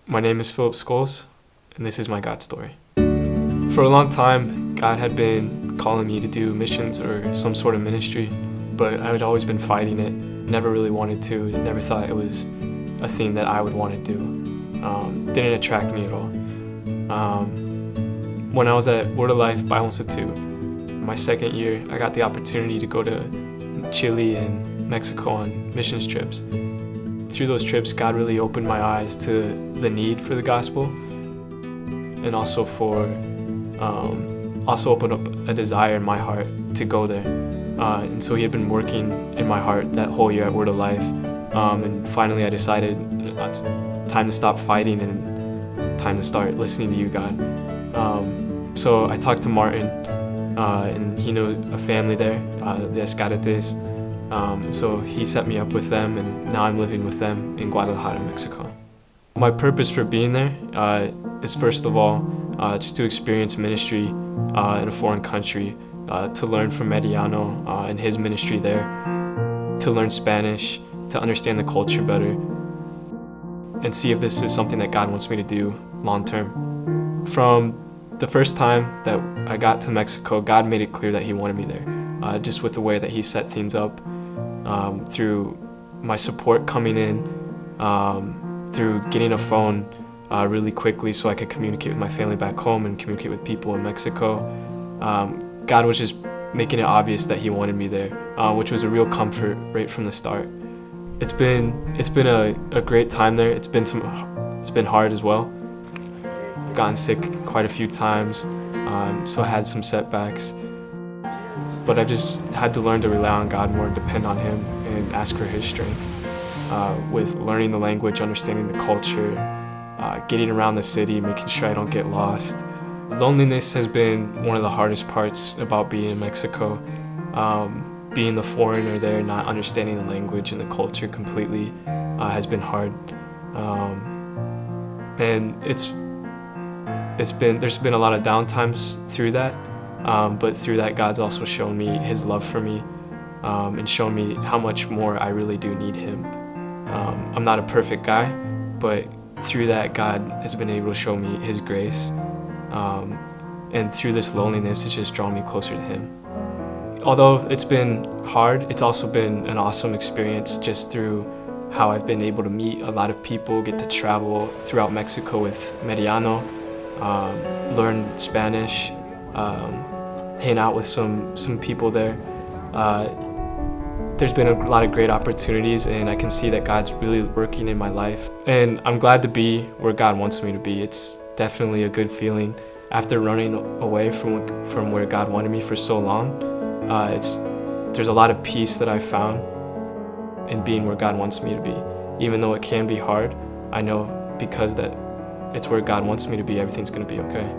My name is Scoles, and this is my God story. For a long time, God had been calling me to do missions or some sort of ministry, but I had always been fighting it, never really wanted to, never thought it was a thing that I would want to do. Didn't attract me at all. When I was at Word of Life Bible Institute, my second year, I got the opportunity to go to Chile and Mexico on missions trips. Through those trips, God really opened my eyes to the need for the gospel, and also opened up a desire in my heart to go there. And so He had been working in my heart that whole year at Word of Life. And finally, I decided it's time to stop fighting and time to start listening to You, God. So I talked to Martin, and he knew a family there, the Escaretes. So he set me up with them, and now I'm living with them in Guadalajara, Mexico. My purpose for being there is, first of all, just to experience ministry in a foreign country, to learn from Mediano and his ministry there, to learn Spanish, to understand the culture better, and see if this is something that God wants me to do long term. From the first time that I got to Mexico, God made it clear that He wanted me there, just with the way that He set things up, through my support coming in, through getting a phone really quickly so I could communicate with my family back home and communicate with people in Mexico. God was just making it obvious that He wanted me there, which was a real comfort right from the start. It's been a great time there. It's been hard as well. I've gotten sick quite a few times, so I had some setbacks. But I've just had to learn to rely on God more and depend on Him and ask for His strength, with learning the language, understanding the culture, getting around the city, making sure I don't get lost. Loneliness has been one of the hardest parts about being in Mexico. Being the foreigner there, not understanding the language and the culture completely, has been hard. And there's been a lot of downtimes through that. But through that, God's also shown me His love for me, and shown me how much more I really do need Him. I'm not a perfect guy, but through that, God has been able to show me His grace. And through this loneliness, it's just drawn me closer to Him. Although it's been hard, it's also been an awesome experience just through how I've been able to meet a lot of people, get to travel throughout Mexico with Mediano, learn Spanish, hang out with some people there. There's been a lot of great opportunities, and I can see that God's really working in my life. And I'm glad to be where God wants me to be. It's definitely a good feeling after running away from where God wanted me for so long. There's a lot of peace that I've found in being where God wants me to be. Even though it can be hard, I know because that it's where God wants me to be, everything's going to be okay.